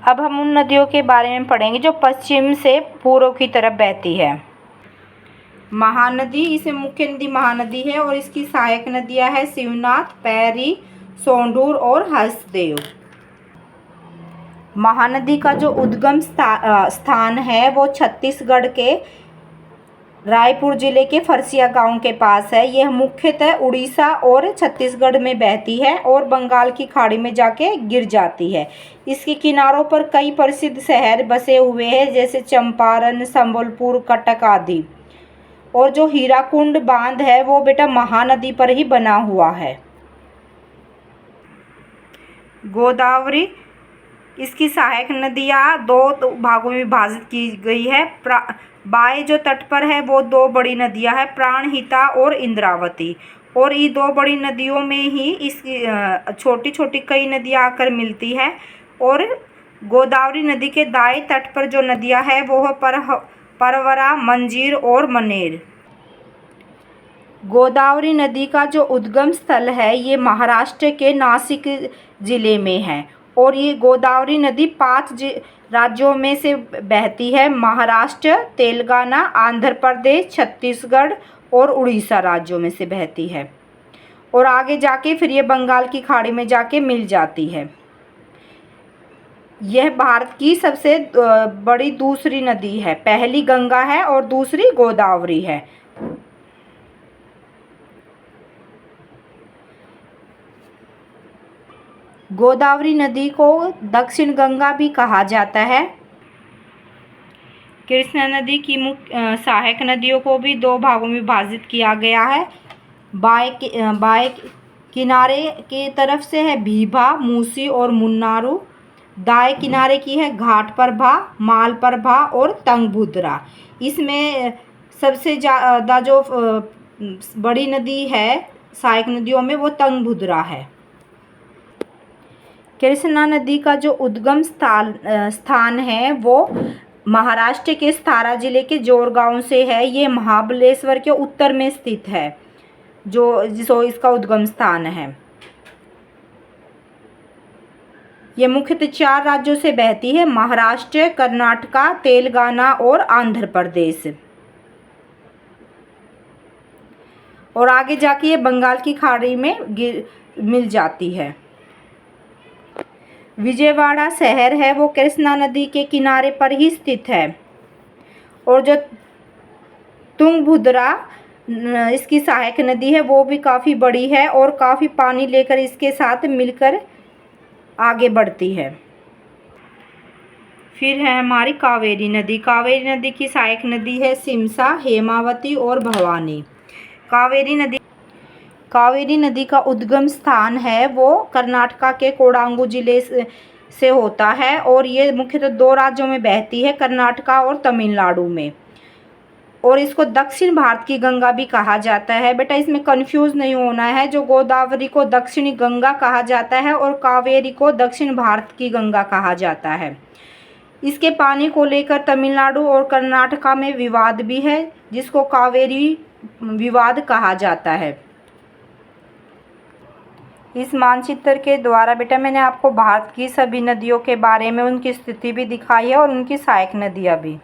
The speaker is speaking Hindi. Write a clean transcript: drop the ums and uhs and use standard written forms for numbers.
अब हम उन नदियों के बारे में पढ़ेंगे जो पश्चिम से पूर्व की तरफ बहती है। महानदी, इसे मुख्य नदी महानदी है और इसकी सहायक नदियां हैं शिवनाथ, पैरी, सोंढूर और हसदेव। महानदी का जो उद्गम स्थान है वो छत्तीसगढ़ के रायपुर जिले के फरसिया गांव के पास है। यह मुख्यतः उड़ीसा और छत्तीसगढ़ में बहती है और बंगाल की खाड़ी में जाके गिर जाती है। इसके किनारों पर कई प्रसिद्ध शहर बसे हुए हैं जैसे चंपारण, संबलपुर, कटक आदि। और जो हीराकुंड बांध है वो बेटा महानदी पर ही बना हुआ है। गोदावरी, इसकी सहायक नदियाँ दो भागों में विभाजित की गई है। बाएं जो तट पर है वो दो बड़ी नदियाँ हैं, प्राणहिता और इंद्रावती। और ये दो बड़ी नदियों में ही इसकी छोटी छोटी कई नदियाँ आकर मिलती है। और गोदावरी नदी के दाएं तट पर जो नदियाँ हैं वो है परवरा, मंजीर और मनेर। गोदावरी नदी का जो उद्गम स्थल है ये महाराष्ट्र के नासिक जिले में है। और ये गोदावरी नदी 5 राज्यों में से बहती है, महाराष्ट्र, तेलंगाना, आंध्र प्रदेश, छत्तीसगढ़ और उड़ीसा राज्यों में से बहती है। और आगे जाके फिर ये बंगाल की खाड़ी में जाके मिल जाती है। यह भारत की सबसे बड़ी दूसरी नदी है। पहली गंगा है और दूसरी गोदावरी है। गोदावरी नदी को दक्षिण गंगा भी कहा जाता है। कृष्णा नदी की मुख्य सहायक नदियों को भी दो भागों में विभाजित किया गया है। बाएं किनारे की तरफ से है भीभा, मूसी और मुन्नारू। दाएं किनारे की है घाटप्रभा, मालप्रभा और तंगभद्रा। इसमें सबसे ज़्यादा जो बड़ी नदी है सहायक नदियों में वो तंगभद्रा है। कृष्णा नदी का जो उद्गम स्थान है वो महाराष्ट्र के सातारा के जोरगांव से है। ये महाबलेश्वर के उत्तर में स्थित है जो इसका उद्गम स्थान है। ये मुख्यतः 4 राज्यों से बहती है, महाराष्ट्र, कर्नाटका, तेलंगाना और आंध्र प्रदेश। और आगे जाके ये बंगाल की खाड़ी में मिल जाती है। विजयवाड़ा शहर है वो कृष्णा नदी के किनारे पर ही स्थित है। और जो तुंगभद्रा इसकी सहायक नदी है वो भी काफ़ी बड़ी है और काफ़ी पानी लेकर इसके साथ मिलकर आगे बढ़ती है। फिर है हमारी कावेरी नदी। कावेरी नदी की सहायक नदी है सिमसा, हेमावती और भवानी। कावेरी नदी का उद्गम स्थान है वो कर्नाटका के कोडागु जिले से होता है। और ये मुख्यतः 2 राज्यों में बहती है, कर्नाटका और तमिलनाडु में। और इसको दक्षिण भारत की गंगा भी कहा जाता है। बेटा इसमें कंफ्यूज नहीं होना है, जो गोदावरी को दक्षिणी गंगा कहा जाता है और कावेरी को दक्षिण भारत की गंगा कहा जाता है। इसके पानी को लेकर तमिलनाडु और कर्नाटका में विवाद भी है जिसको कावेरी विवाद कहा जाता है। इस मानचित्र के द्वारा बेटा मैंने आपको भारत की सभी नदियों के बारे में उनकी स्थिति भी दिखाई है और उनकी सहायक नदियाँ भी।